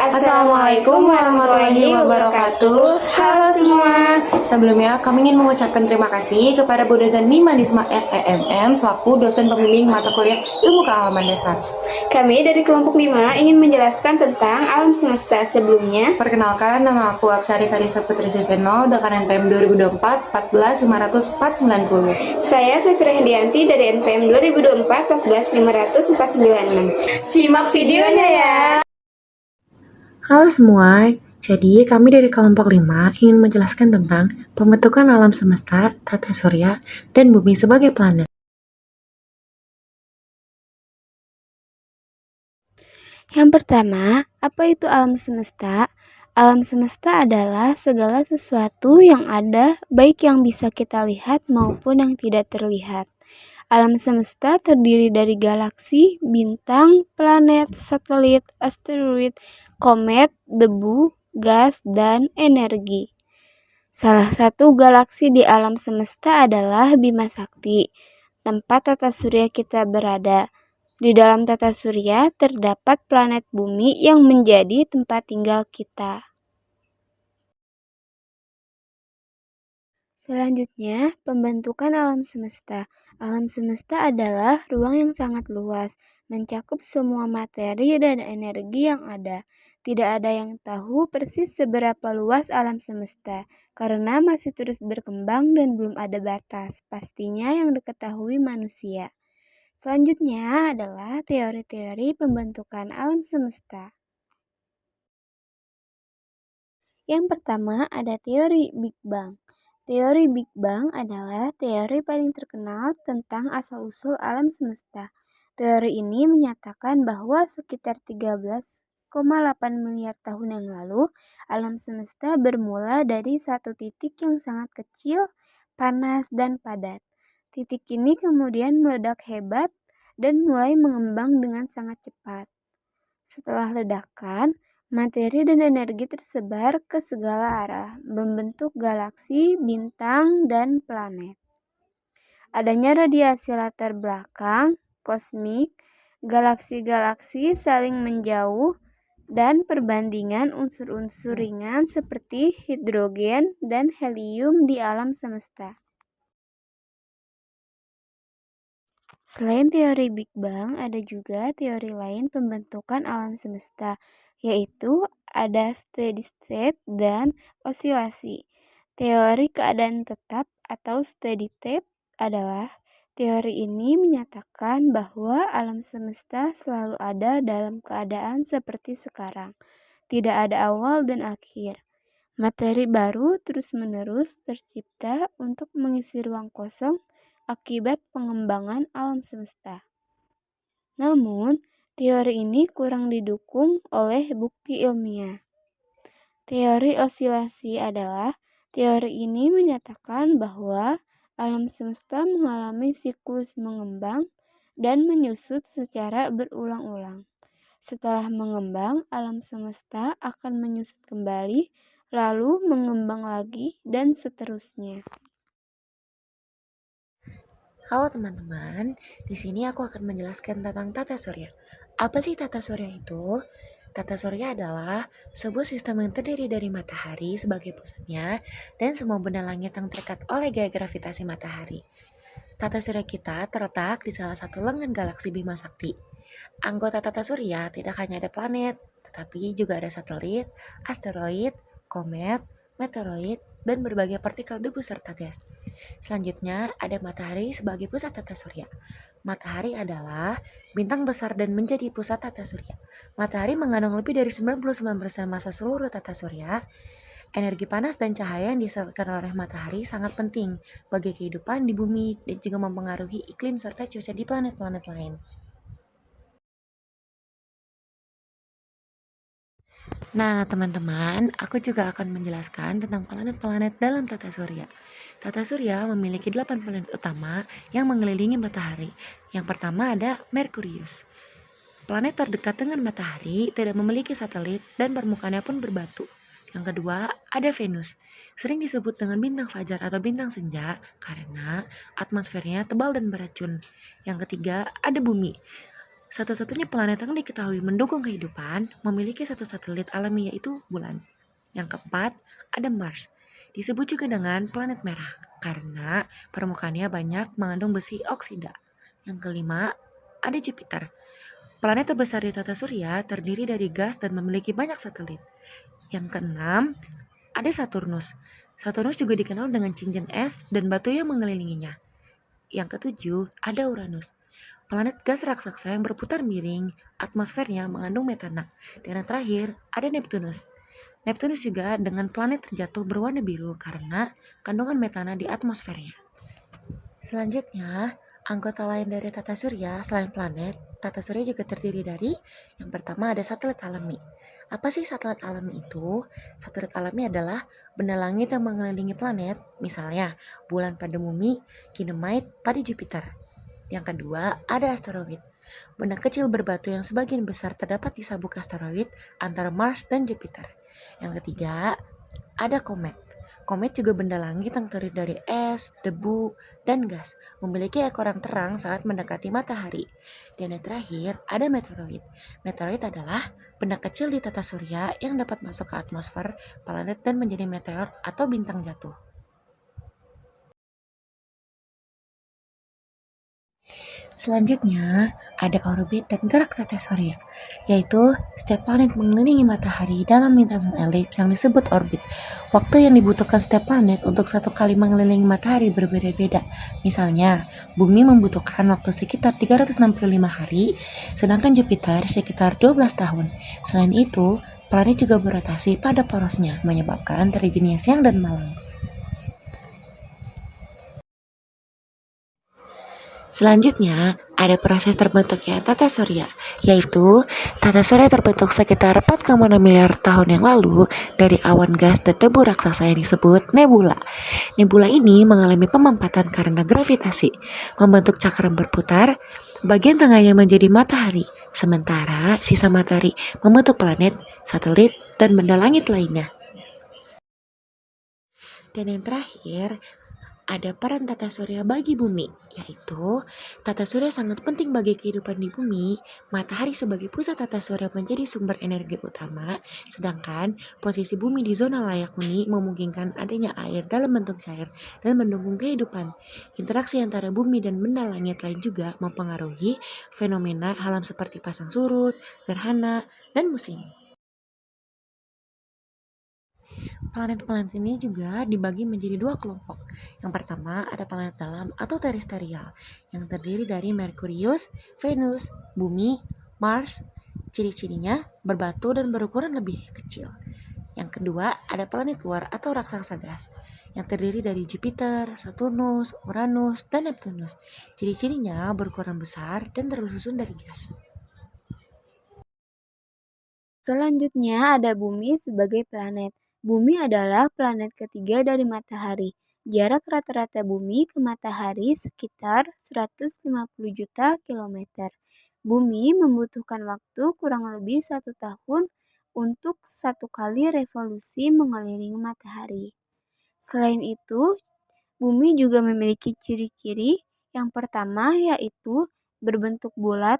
Assalamualaikum warahmatullahi wabarakatuh. Halo semua. Sebelumnya kami ingin mengucapkan terima kasih kepada Bu Dosen Bimanisma SEMM selaku dosen pembimbing mata kuliah Ilmu Kealaman Dasar. Kami dari kelompok 5 ingin menjelaskan tentang alam semesta. Sebelumnya, Perkenalkan, nama aku Apsari Karisa Putri Suseno, Dekan NPM 2024 14 500 490. saya Safira Hendianti dari NPM 2024 14 500 496. Simak videonya ya. Halo semua, jadi kami dari kelompok 5 ingin menjelaskan tentang pembentukan alam semesta, tata surya, dan bumi sebagai planet. Yang pertama, apa itu alam semesta? Alam semesta adalah segala sesuatu yang ada, baik yang bisa kita lihat maupun yang tidak terlihat. Alam semesta terdiri dari galaksi, bintang, planet, satelit, asteroid, komet, debu, gas, dan energi. Salah satu galaksi di alam semesta adalah Bima Sakti, tempat tata surya kita berada. Di dalam tata surya terdapat planet bumi yang menjadi tempat tinggal kita. Selanjutnya, pembentukan alam semesta. Alam semesta adalah ruang yang sangat luas, mencakup semua materi dan energi yang ada. Tidak ada yang tahu persis seberapa luas alam semesta, karena masih terus berkembang dan belum ada batas, pastinya yang diketahui manusia. Selanjutnya adalah teori-teori pembentukan alam semesta. Yang pertama ada teori Big Bang. Teori Big Bang adalah teori paling terkenal tentang asal-usul alam semesta. Teori ini menyatakan bahwa sekitar 13,8 miliar tahun yang lalu, alam semesta bermula dari satu titik yang sangat kecil, panas, dan padat. Titik ini kemudian meledak hebat dan mulai mengembang dengan sangat cepat. Setelah ledakan, materi dan energi tersebar ke segala arah, membentuk galaksi, bintang, dan planet. Adanya radiasi latar belakang, kosmik, galaksi-galaksi saling menjauh, dan perbandingan unsur-unsur ringan seperti hidrogen dan helium di alam semesta. Selain teori Big Bang, ada juga teori lain pembentukan alam semesta, yaitu ada steady state dan osilasi. Teori keadaan tetap atau steady state adalah teori ini menyatakan bahwa alam semesta selalu ada dalam keadaan seperti sekarang. Tidak ada awal dan akhir. Materi baru terus-menerus tercipta untuk mengisi ruang kosong akibat pengembangan alam semesta. Namun, teori ini kurang didukung oleh bukti ilmiah. Teori osilasi adalah teori ini menyatakan bahwa alam semesta mengalami siklus mengembang dan menyusut secara berulang-ulang. Setelah mengembang, alam semesta akan menyusut kembali, lalu mengembang lagi, dan seterusnya. Halo teman-teman, di sini aku akan menjelaskan tentang tata surya. Apa sih tata surya itu? Tata surya adalah sebuah sistem yang terdiri dari matahari sebagai pusatnya dan semua benda langit yang terikat oleh gaya gravitasi matahari. Tata surya kita terletak di salah satu lengan galaksi Bima Sakti. Anggota tata surya tidak hanya ada planet, tetapi juga ada satelit, asteroid, komet, meteoroid, dan berbagai partikel debu serta gas. Selanjutnya, ada matahari sebagai pusat tata surya. Matahari adalah bintang besar dan menjadi pusat tata surya. Matahari mengandung lebih dari 99% massa seluruh tata surya. Energi panas dan cahaya yang dihasilkan oleh matahari sangat penting bagi kehidupan di bumi dan juga mempengaruhi iklim serta cuaca di planet-planet lain. Nah, teman-teman, aku juga akan menjelaskan tentang planet-planet dalam tata surya. Tata surya memiliki 8 planet utama yang mengelilingi matahari. Yang pertama ada Merkurius. Planet terdekat dengan matahari, tidak memiliki satelit, dan permukaannya pun berbatu. Yang kedua, ada Venus. Sering disebut dengan bintang fajar atau bintang senja karena atmosfernya tebal dan beracun. Yang ketiga, ada Bumi. Satu-satunya planet yang diketahui mendukung kehidupan memiliki satu satelit alami yaitu bulan. Yang keempat, ada Mars. Disebut juga dengan planet merah karena permukaannya banyak mengandung besi oksida. Yang kelima, ada Jupiter. Planet terbesar di tata surya terdiri dari gas dan memiliki banyak satelit. Yang keenam, ada Saturnus. Saturnus juga dikenal dengan cincin es dan batu yang mengelilinginya. Yang ketujuh, ada Uranus. Planet gas raksasa yang berputar miring, atmosfernya mengandung metana. Dan yang terakhir, ada Neptunus. Neptunus juga dengan planet terjatuh berwarna biru karena kandungan metana di atmosfernya. Selanjutnya, anggota lain dari tata surya selain planet, tata surya juga terdiri dari yang pertama ada satelit alami. Apa sih satelit alami itu? Satelit alami adalah benda langit yang mengelilingi planet, misalnya bulan pada bumi, Kinemite pada Jupiter. Yang kedua, ada asteroid. Benda kecil berbatu yang sebagian besar terdapat di sabuk asteroid antara Mars dan Jupiter. Yang ketiga, ada komet. Komet juga benda langit yang terdiri dari es, debu, dan gas, memiliki ekor yang terang saat mendekati matahari. Dan yang terakhir, ada meteoroid. Meteoroid adalah benda kecil di tata surya yang dapat masuk ke atmosfer planet dan menjadi meteor atau bintang jatuh. Selanjutnya, ada orbit dan gerak tata surya, yaitu setiap planet mengelilingi matahari dalam lintasan elips yang disebut orbit. Waktu yang dibutuhkan setiap planet untuk satu kali mengelilingi matahari berbeda-beda. Misalnya, bumi membutuhkan waktu sekitar 365 hari, sedangkan Jupiter sekitar 12 tahun. Selain itu, planet juga berotasi pada porosnya, menyebabkan terjadinya siang dan malam. Selanjutnya, ada proses terbentuknya tata surya, yaitu tata surya terbentuk sekitar 4,6 miliar tahun yang lalu dari awan gas dan debu raksasa yang disebut nebula. Nebula ini mengalami pemampatan karena gravitasi, membentuk cakram berputar, bagian tengahnya menjadi matahari, sementara sisa matahari membentuk planet, satelit, dan benda langit lainnya. Dan yang terakhir, ada peran tata surya bagi bumi, yaitu tata surya sangat penting bagi kehidupan di bumi. Matahari sebagai pusat tata surya menjadi sumber energi utama, sedangkan posisi bumi di zona layak huni memungkinkan adanya air dalam bentuk cair dan mendukung kehidupan. Interaksi antara bumi dan benda langit lain juga mempengaruhi fenomena alam seperti pasang surut, gerhana, dan musim. Planet-planet ini juga dibagi menjadi dua kelompok. Yang pertama ada planet dalam atau terestrial yang terdiri dari Merkurius, Venus, Bumi, Mars. Ciri-cirinya berbatu dan berukuran lebih kecil. Yang kedua ada planet luar atau raksasa gas yang terdiri dari Jupiter, Saturnus, Uranus, dan Neptunus. Ciri-cirinya berukuran besar dan tersusun dari gas. Selanjutnya ada Bumi sebagai planet. Bumi adalah planet ketiga dari matahari. Jarak rata-rata Bumi ke matahari sekitar 150 juta kilometer. Bumi membutuhkan waktu kurang lebih 1 tahun untuk satu kali revolusi mengelilingi matahari. Selain itu, Bumi juga memiliki ciri-ciri. Yang pertama yaitu berbentuk bulat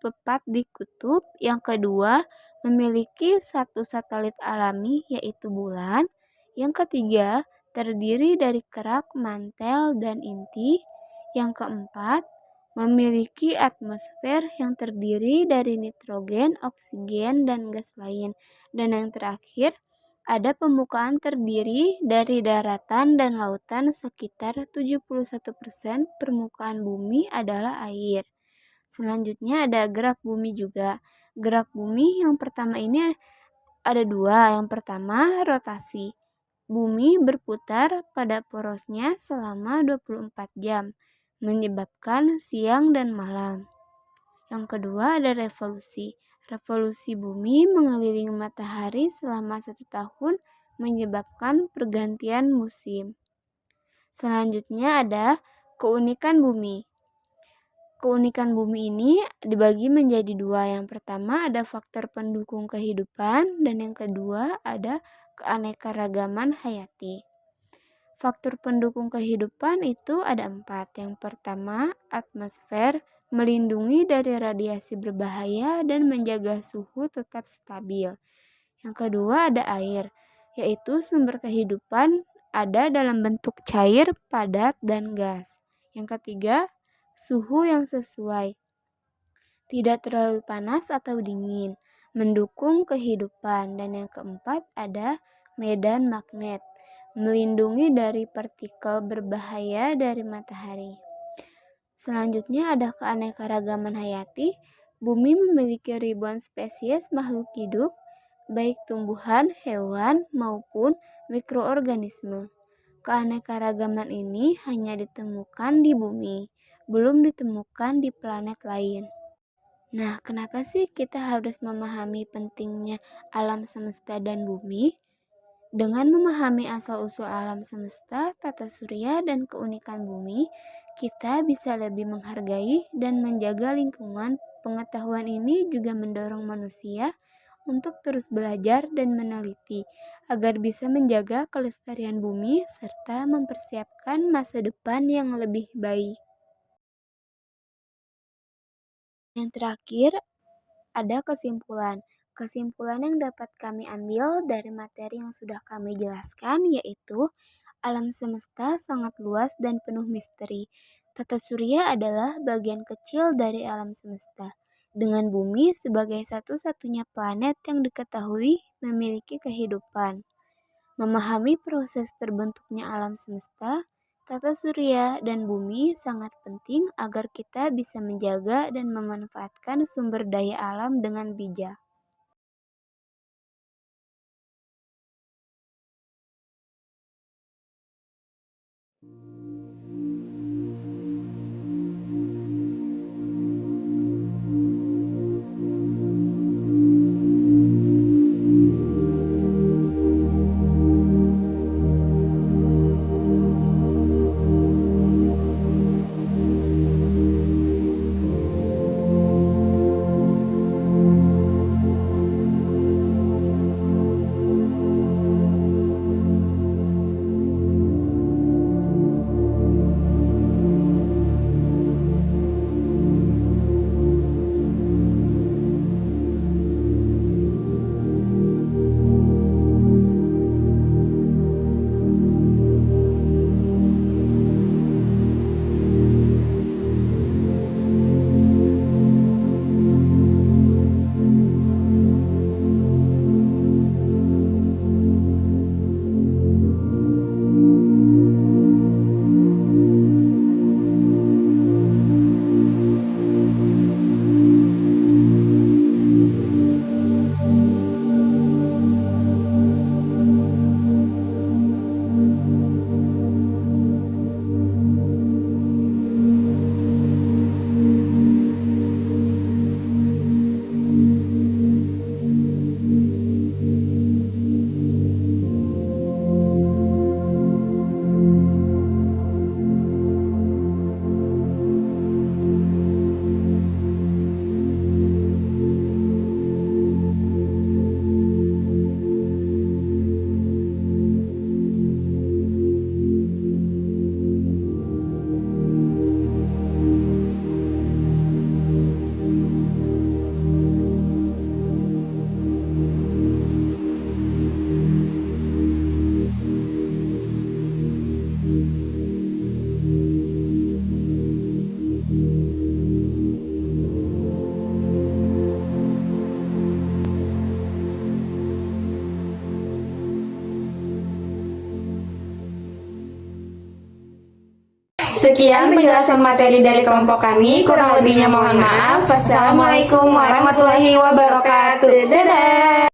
tepat di kutub. Yang kedua, memiliki satu satelit alami yaitu bulan. Yang ketiga, terdiri dari kerak, mantel, dan inti. Yang keempat, memiliki atmosfer yang terdiri dari nitrogen, oksigen, dan gas lain. Dan yang terakhir, ada permukaan terdiri dari daratan dan lautan. Sekitar 71% permukaan bumi adalah air. Selanjutnya ada gerak bumi juga. Gerak bumi yang pertama ini ada dua. Yang pertama rotasi. Bumi berputar pada porosnya selama 24 jam, menyebabkan siang dan malam. Yang kedua ada revolusi. Revolusi bumi mengelilingi matahari selama 1 tahun, menyebabkan pergantian musim. Selanjutnya ada keunikan bumi. Keunikan bumi ini dibagi menjadi dua. Yang pertama ada faktor pendukung kehidupan dan yang kedua ada keanekaragaman hayati. Faktor pendukung kehidupan itu ada 4. Yang pertama atmosfer melindungi dari radiasi berbahaya, dan menjaga suhu tetap stabil. Yang kedua ada air, yaitu sumber kehidupan ada dalam bentuk cair, padat, dan gas. Yang ketiga, suhu yang sesuai, tidak terlalu panas atau dingin, mendukung kehidupan. Dan yang keempat ada medan magnet, melindungi dari partikel berbahaya dari matahari. Selanjutnya ada keanekaragaman hayati. Bumi memiliki ribuan spesies makhluk hidup, baik tumbuhan, hewan, maupun mikroorganisme. Keanekaragaman ini hanya ditemukan di bumi, belum ditemukan di planet lain. Nah, kenapa sih kita harus memahami pentingnya alam semesta dan bumi? Dengan memahami asal-usul alam semesta, tata surya, dan keunikan bumi, kita bisa lebih menghargai dan menjaga lingkungan. Pengetahuan ini juga mendorong manusia untuk terus belajar dan meneliti agar bisa menjaga kelestarian bumi serta mempersiapkan masa depan yang lebih baik. Yang terakhir, ada kesimpulan. Kesimpulan yang dapat kami ambil dari materi yang sudah kami jelaskan yaitu alam semesta sangat luas dan penuh misteri. Tata surya adalah bagian kecil dari alam semesta, dengan bumi sebagai satu-satunya planet yang diketahui memiliki kehidupan. Memahami proses terbentuknya alam semesta, tata surya, dan bumi sangat penting agar kita bisa menjaga dan memanfaatkan sumber daya alam dengan bijak. Sekian penjelasan materi dari kelompok kami, kurang lebihnya mohon maaf. Wassalamualaikum warahmatullahi wabarakatuh. Dadah.